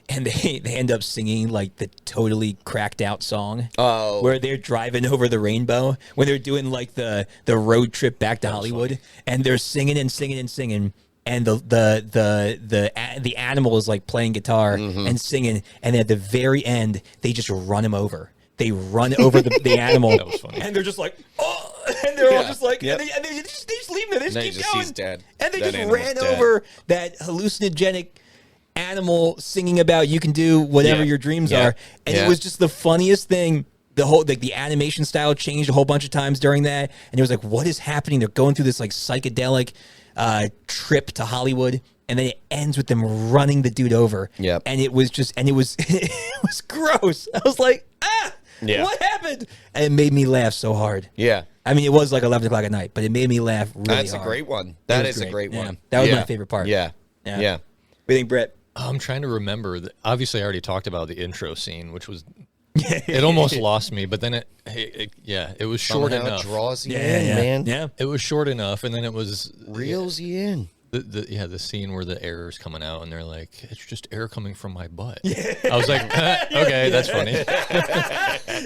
B: And they end up singing like the totally cracked out song.
C: Oh.
B: Where they're driving over the rainbow when they're doing like the road trip back to Hollywood, and they're singing and singing and singing. And the animal is like playing guitar and singing, and at the very end they just run him over. They run over the animal,
D: That was funny.
B: and they're just like, oh, and they're all
C: Yeah.
B: just like,
C: Yep.
B: and they just leave him. They just
C: No,
B: keep
C: he's
B: going.
C: dead.
B: And they
C: That
B: just
C: animal's
B: ran
C: dead.
B: over that hallucinogenic animal singing about you can do whatever
C: Yeah.
B: your dreams
C: Yeah.
B: are, and
C: Yeah.
B: it was just the funniest thing. The whole the animation style changed a whole bunch of times during that, and it was like, what is happening? They're going through this like psychedelic trip to Hollywood, and then it ends with them running the dude over.
C: Yep.
B: And it was it was gross. I was like,
C: Yeah.
B: what happened? And it made me laugh so hard.
C: Yeah.
B: I mean, it was like 11 o'clock at night, but it made me laugh really
C: That's
B: hard.
C: a great one.
B: It
C: That
B: was
C: is a great
B: Yeah.
C: one.
B: That was
C: Yeah.
B: my favorite part.
C: Yeah.
B: Yeah.
C: Yeah.
B: What do you think, Brett?
D: I'm trying to remember. Obviously, I already talked about the intro scene, which was it almost lost me. But then it was short
C: Somehow
D: enough.
C: It draws you
B: Yeah,
C: in,
B: yeah,
C: man.
B: yeah.
D: It was short enough, and then it was
C: Reels you in.
D: the scene where the air is coming out, and they're like, "It's just air coming from my butt." Yeah. I was like, "Okay, that's funny."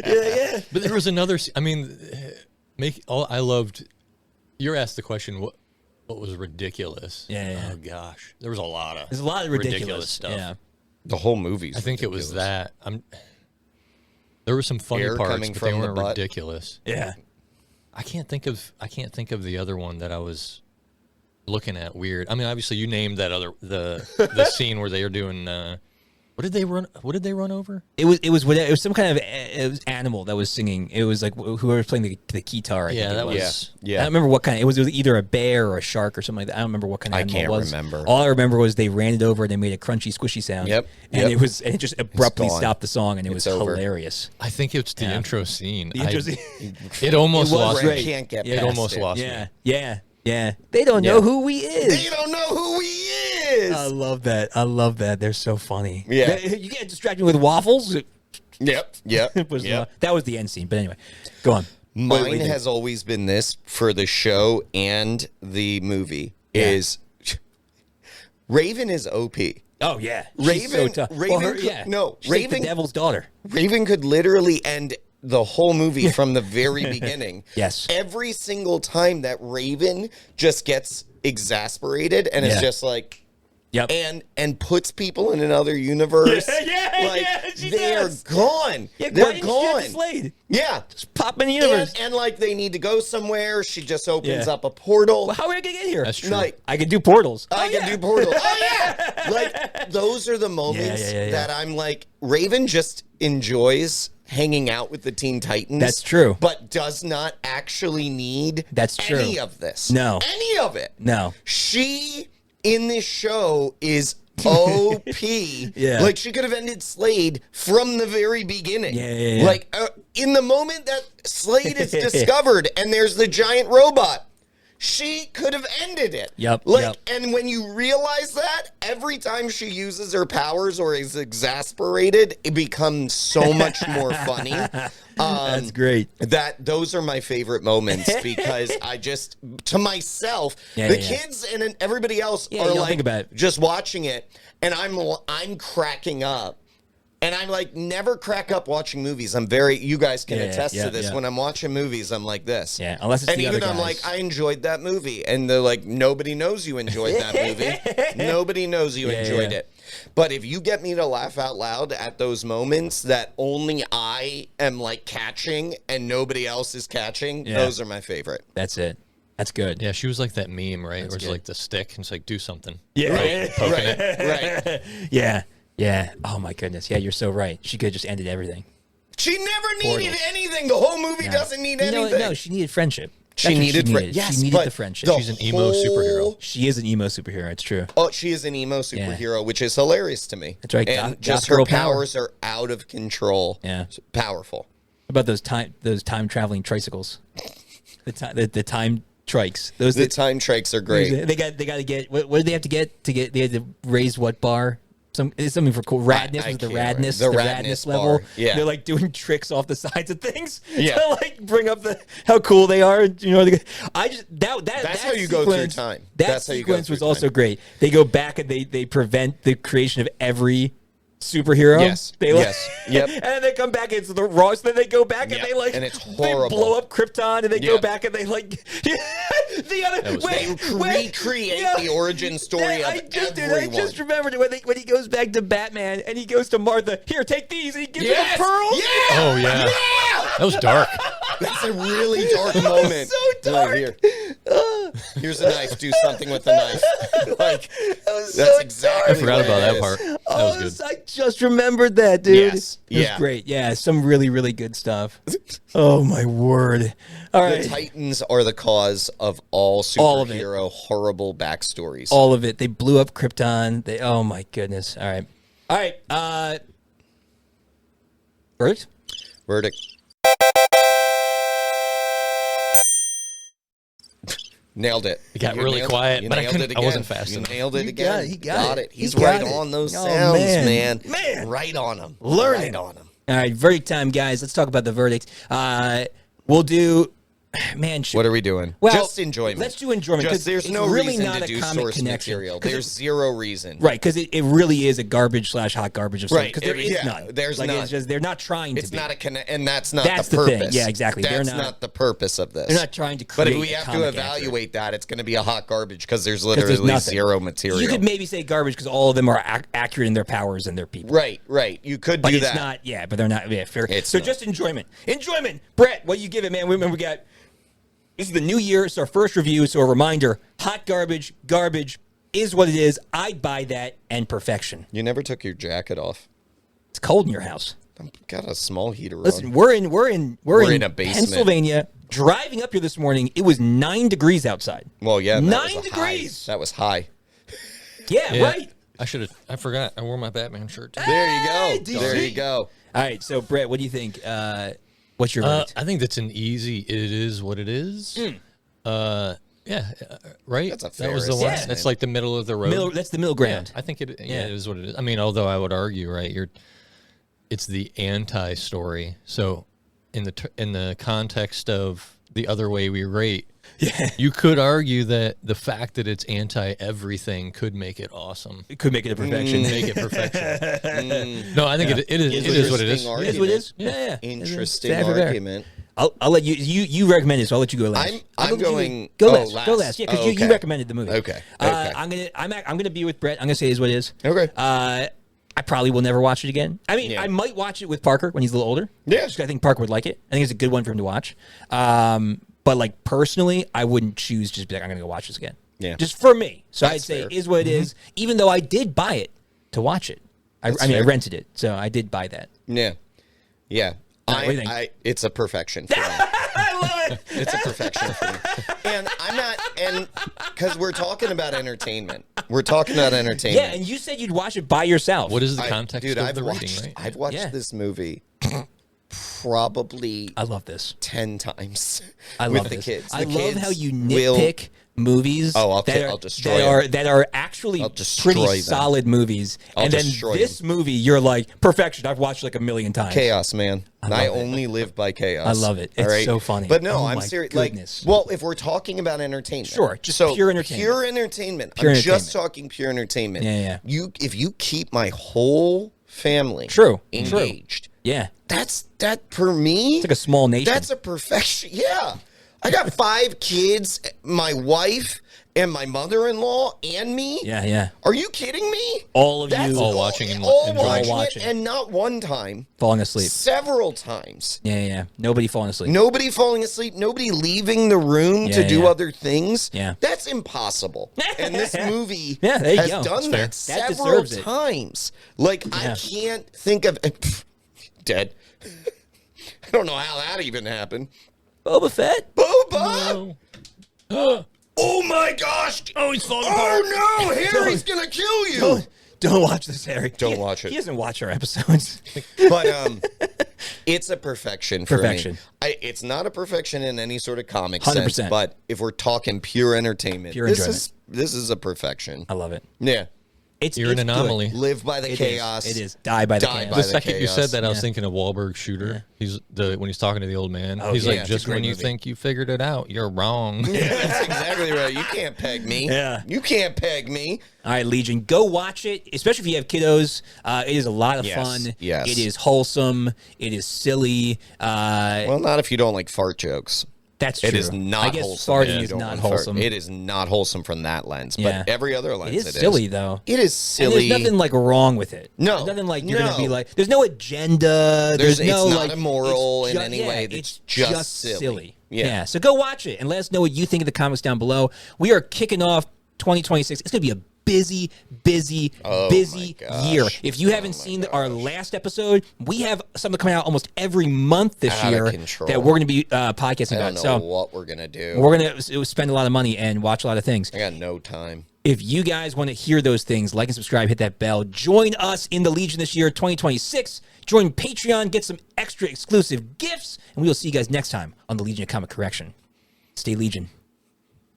B: Yeah.
D: But there was another. I mean, I loved. You're asked the question, what was ridiculous?
B: Yeah.
D: Oh gosh, there was a lot of.
B: There's a lot of ridiculous
D: stuff.
B: Yeah.
C: The whole movie's
D: I think it was
C: ridiculous.
D: that. There were some funny
C: Air
D: parts,
C: coming
D: but they
C: from the
D: weren't
C: butt.
D: ridiculous.
B: Yeah.
D: I can't think of the other one that I was looking at weird. I mean, obviously you named that other the scene where they were doing what did they run over?
B: It was some kind of it was animal that was singing. It was like whoever was playing the guitar. I think
D: Yeah,
B: it
D: that
B: was.
D: was
B: I don't remember what kind. It was either a bear or a shark or something like that. I don't remember what kind of
C: I
B: animal
C: can't
B: it was.
C: remember.
B: All I remember was they ran it over and they made a crunchy, squishy sound.
C: Yep,
B: And
C: yep.
B: it just abruptly
C: gone.
B: stopped the song, and it was
C: over.
B: hilarious.
D: I think it's the
B: Yeah.
D: intro scene.
B: The intro
D: I-
B: scene.
D: It almost
B: It was
D: lost
B: great.
D: me.
C: Can't get
B: Yeah.
D: It
C: past
D: almost
C: it.
D: lost me.
B: Yeah. They don't know
C: Yeah.
B: who he is.
C: They don't know who he is.
B: I love that. They're so funny.
C: Yeah.
B: You can't distract me with waffles.
C: Yep.
B: It was, that was the end scene. But anyway, go on. What do you
C: Mine
B: think?
C: has always been this for the show and the movie is Raven is OP.
B: Oh yeah, She's
C: Raven-
B: so tough.
C: Raven
B: Well,
C: could- no,
B: she's like
C: Raven-
B: the devil's daughter.
C: Raven could literally end the whole movie from the very beginning.
B: Yes.
C: Every single time that Raven just gets exasperated and
B: Yeah.
C: it's just like,
B: Yep.
C: and puts people in another universe.
B: She
C: they're
B: does.
C: gone.
B: Yeah,
C: they're
B: why didn't she
C: gone.
B: get Slade?
C: Yeah.
B: Just pop in the universe.
C: And like they need to go somewhere. She just opens
B: Yeah.
C: up a portal.
B: Well, how are we gonna get here?
D: That's true.
C: Like,
B: I can do portals.
C: I can do portal. Oh yeah. Like those are the moments
B: yeah.
C: that I'm like, Raven just enjoys hanging out with the Teen Titans.
B: That's true.
C: But does not actually need
B: That's true.
C: any of this.
B: No.
C: Any of it.
B: No.
C: She in this show is OP.
B: Yeah.
C: Like she could have ended Slade from the very beginning.
B: Yeah.
C: Like in the moment that Slade is discovered and there's the giant robot, she could have ended it.
B: Yep,
C: Like,
B: yep.
C: and when you realize that, every time she uses her powers or is exasperated, it becomes so much more funny.
B: That's great.
C: That those are my favorite moments because I just to myself,
B: Yeah,
C: the
B: yeah.
C: kids and everybody else
B: Yeah,
C: are
B: you don't
C: like
B: think about it.
C: just watching it, and I'm cracking up. And I'm like, never crack up watching movies. You guys can attest to this.
B: yeah.
C: When I'm watching movies, I'm like this.
B: Yeah, unless it's
C: and
B: the
C: even
B: other
C: I'm
B: guys.
C: like, I enjoyed that movie. And they're like, nobody knows you enjoyed that movie. Nobody knows you enjoyed it. But if you get me to laugh out loud at those moments that only I am like catching and nobody else is catching, those are my favorite.
B: That's it. That's good.
D: Yeah, she was like that meme, right? Where it's
B: good.
D: like the stick and it's like, do something.
B: Yeah.
D: Right? Poking it.
C: Right.
B: Yeah. Yeah. Oh my goodness. Yeah, you're so right. She could have just ended everything.
C: She never needed anything. The whole movie doesn't need anything.
B: No, she needed friendship.
C: She
B: That's what
C: needed friendship.
B: She
C: Yes,
B: needed
C: but
B: the friendship.
C: the
D: She's an emo superhero.
B: She is an emo superhero. It's true.
C: Oh, she is an emo superhero, which is hilarious to me.
B: That's right,
C: And
B: goth
C: just her
B: girl power.
C: powers are out of control.
B: Yeah.
C: Powerful.
B: How about those time traveling tricycles? The time trikes. Those
C: The time trikes are great.
B: They got to get what did they have to get they had to raise what bar? It's something for cool radness.
C: I
B: Was the
C: can't
B: radness
C: remember.
B: the
C: The
B: radness
C: radness
B: level?
C: bar. Yeah.
B: They're like doing tricks off the sides of things
C: Yeah.
B: to like bring up how cool they are. You know,
C: That's how you go through time.
B: That
C: That's how you go
B: sequence was
C: through
B: also
C: time.
B: great. They go back and they prevent the creation of every superhero.
C: Yes.
B: They
C: Yes. Yep.
B: And then they come back and it's the raw. So then they go back
C: Yep.
B: and they like
C: And it's
B: they
C: horrible.
B: blow up Krypton and they go
C: Yep.
B: back and they like the other
D: was
B: wait,
C: Recreate
B: yeah.
C: the origin story
B: I
C: of
B: just
C: everyone.
B: remembered it when he goes back to Batman and he goes to Martha. Here, take these, and he gives
C: Yes.
B: her the pearls.
C: Yeah.
D: Oh, yeah.
C: Yeah.
D: That was dark.
C: That's a really dark moment.
B: so dark.
C: Like, here's a knife. Do something with the knife. Like that's
B: so
C: exactly.
D: I forgot
C: what
D: about
C: it
D: that
C: is.
D: part. That
B: Oh,
D: was good.
B: I just remembered that, dude.
C: Yes.
B: It was
C: Yeah.
B: great. Yeah, some really, really good stuff. Oh my word! All right,
C: The Titans are the cause of all
B: All of it.
C: superhero horrible backstories.
B: all of it. They blew up Krypton. Oh my goodness! All right. Verdict?
C: Verdict. Nailed it.
D: It got
C: You
D: really
C: nailed
D: quiet,
C: You
D: but I
C: nailed
D: couldn't-
C: it
D: I wasn't
C: again.
D: fast
C: You
D: enough.
C: nailed it
B: You
C: again.
B: got- he got it.
C: He's
B: He got
C: right
B: it.
C: on those
B: Oh,
C: sounds,
B: man.
C: man. Right on them.
B: Learning.
C: Right on them.
B: All right, verdict time, guys. Let's talk about the verdict. We'll do. Man,
C: What are we doing?
B: Well,
C: just enjoyment.
B: let's do enjoyment,
C: Just
B: 'cause
C: there's
B: it's
C: no
B: really
C: reason
B: not
C: to
B: a
C: do
B: comic
C: source
B: connection,
C: material.
B: 'cause
C: There's zero reason.
B: Right, because it really is a garbage / hot garbage of something.
C: Right,
B: Because there is
C: yeah,
B: none.
C: there's
B: like,
C: none.
B: It's just they're not trying to
C: It's
B: be.
C: not a connect, and that's not
B: That's
C: the
B: the thing.
C: purpose.
B: Yeah, exactly. They're
C: That's
B: not-
C: the purpose of this.
B: They're not trying to create.
C: But if we have to
B: comic
C: evaluate that, it's going to be a hot garbage because there's
B: 'Cause there's
C: literally
B: nothing.
C: zero material.
B: You could maybe say garbage because all of them are accurate in their powers and their people.
C: right. You could
B: But
C: do
B: it's
C: that.
B: not. Yeah, but they're not. Yeah, fair.
C: It's
B: So
C: not.
B: just enjoyment. Enjoyment. Brett, what do you give it, man? We got. This is the new year. It's our first review. So a reminder: hot garbage. Garbage is what it is. I'd buy that and perfection.
C: You never took your jacket off.
B: It's cold in your house.
C: I've got a small heater
B: Listen,
C: on.
B: we're in
C: in a basement.
B: Pennsylvania. Driving up here this morning, it was 9 degrees outside.
C: Well, yeah, that
B: 9
C: was a high.
B: degrees.
C: That was high.
B: Yeah,
D: Yeah.
B: right.
D: I forgot. I wore my Batman shirt too.
C: There you
B: Hey,
C: go.
B: DC.
C: There you go.
B: All right, so Brett, what do you think? What's your verdict?
D: I think that's an easy. It is what it is. Right.
C: That's a
D: that
C: fair
D: was the one.
B: assessment.
D: That's like the middle of the road.
B: That's the middle ground.
D: I think it.
B: Yeah.
D: It is what it is. I mean, although I would argue, right? It's the anti-story. So, in the context of the other way we rate, you could argue that the fact that it's anti-everything could make it awesome.
B: It could make it a perfection.
D: Make it perfection. No, I think it is. It is what it is.
C: Interesting
B: It is what it is.
C: argument.
B: Yeah.
C: Interesting
B: It's fair.
C: argument.
B: I'll let you recommend it, so I'll let you go last.
C: I'm going.
B: Go
C: oh,
B: last. Go last. Yeah, because
C: Oh,
B: you recommended the movie.
C: Okay.
B: I'm gonna be with Brett. I'm gonna say it is what it is.
C: Okay.
B: I probably will never watch it again. I mean,
C: Yeah.
B: I might watch it with Parker when he's a little older.
C: Yeah.
B: Just 'cause I think Parker would like it. I think it's a good one for him to watch. But like personally, I wouldn't choose just be like, I'm gonna go watch this again.
C: Yeah.
B: Just for me. So
C: That's
B: I'd say
C: fair.
B: is what it is. Even though I did buy it to watch it. I mean,
C: fair.
B: I rented it, so I did buy that.
C: Yeah. Yeah.
B: what do you think?
C: It's a perfection for me.
B: I love it.
C: It's a perfection for me. And I'm not, and because we're talking about entertainment. We're talking about entertainment.
B: Yeah, and you said you'd watch it by yourself.
D: What is the context
C: Dude,
D: of
C: I've
D: the
C: watched,
D: rating, right?
C: I've watched
B: Yeah.
C: this movie probably
B: I love this.
C: 10 times
B: I
C: with
B: love
C: the
B: this.
C: kids.
B: I
C: The
B: love
C: kids
B: how you
C: will-
B: nitpick movies
C: Oh,
B: that
C: I'll
B: are,
C: destroy
B: that are
C: them.
B: that are actually
C: I'll destroy
B: pretty
C: them.
B: solid movies.
C: I'll
B: and then
C: destroy
B: this movie, you're like, perfection. I've watched like a million times.
C: Chaos, man.
B: love
C: I
B: it.
C: only live by chaos.
B: I love it.
C: all
B: It's
C: right?
B: so funny.
C: But no,
B: Oh
C: I'm
B: my
C: serious.
B: goodness.
C: Like, well, if we're talking about entertainment,
B: Sure, just
C: so
B: pure entertainment.
C: Pure entertainment.
B: Pure
C: I'm
B: entertainment.
C: just talking pure entertainment.
B: Yeah.
C: If you keep my whole family
B: True.
C: engaged,
B: Yeah.
C: that for me.
B: It's like a small nation.
C: That's a perfection. Yeah. I got 5 kids, my wife and my mother-in-law and me.
B: Yeah.
C: Are you kidding me?
B: All of
C: That's
B: you
D: all watching and
C: all
D: enjoying.
C: watching it, and not one time,
B: falling asleep.
C: several times.
B: Yeah. Nobody falling asleep.
C: Nobody falling asleep, nobody leaving the room to do
B: yeah.
C: other things.
B: Yeah.
C: That's impossible. And this movie
B: Yeah, there you
C: has
B: go.
C: done that
B: That
C: several
B: deserves it.
C: times. Like,
B: Yeah.
C: I can't think of dead. I don't know how that even happened.
B: Boba Fett.
C: Boba! Oh my gosh!
B: Oh, he's falling apart.
C: Oh no! Harry's gonna kill you!
B: Don't watch this, Harry.
C: Don't watch it.
B: He doesn't watch our episodes.
C: But it's a perfection for
B: Perfection.
C: me. It's not a perfection in any sort of comic
B: 100%.
C: sense, but if we're talking pure entertainment,
B: Pure
C: this
B: enjoyment.
C: this is a perfection.
B: I love it.
C: Yeah,
D: You're an
B: it's good.
D: anomaly.
C: live by the
B: It is.
C: chaos.
B: It is. Die by the
C: Die
B: chaos.
C: by
D: The
C: the
D: second you
C: chaos.
D: said that, I was
B: Yeah.
D: thinking of Wahlberg Shooter. He's when he's talking to the old man.
B: Oh,
D: he's
B: yeah,
D: like,
B: it's a
D: just
B: great
D: when you
B: movie.
D: think you figured it out, you're wrong.
C: Yeah, that's exactly right. You can't peg me.
B: Yeah.
C: You can't peg me.
B: All right, Legion, go watch it, especially if you have kiddos. It is a lot of
C: Yes,
B: fun.
C: yes.
B: It is wholesome. It is silly.
C: Well, not if you don't like fart jokes.
B: That's true.
C: It is not
B: I guess
C: wholesome.
B: farting
C: if you
B: is
C: don't
B: not
C: like fart.
B: wholesome.
C: It is not wholesome from that lens,
B: Yeah.
C: but every other lens
B: It is silly, though.
C: It is
B: And
C: silly.
B: there's nothing like wrong with it.
C: No.
B: There's nothing like you're gonna be
C: No.
B: like. There's no agenda. There's no
C: it's not
B: like
C: immoral
B: it's
C: in
B: ju-
C: any
B: yeah,
C: way.
B: It's
C: It's just silly.
B: Yeah. So go watch it and let us know what you think in the comments down below. We are kicking off 2026. It's gonna be a busy
C: Oh my gosh.
B: year. If you haven't seen our last episode, we have something coming out almost every month this
C: Out of
B: year
C: control.
B: that we're going to be podcasting
C: I
B: about.
C: don't know
B: So
C: what we're gonna do.
B: we're going to spend a lot of money and watch a lot of things.
C: I got no time.
B: If you guys want to hear those things, like and subscribe, hit that bell. Join us in the Legion this year, 2026. Join Patreon, get some extra exclusive gifts, and we will see you guys next time on the Legion of Comic Correction. Stay Legion.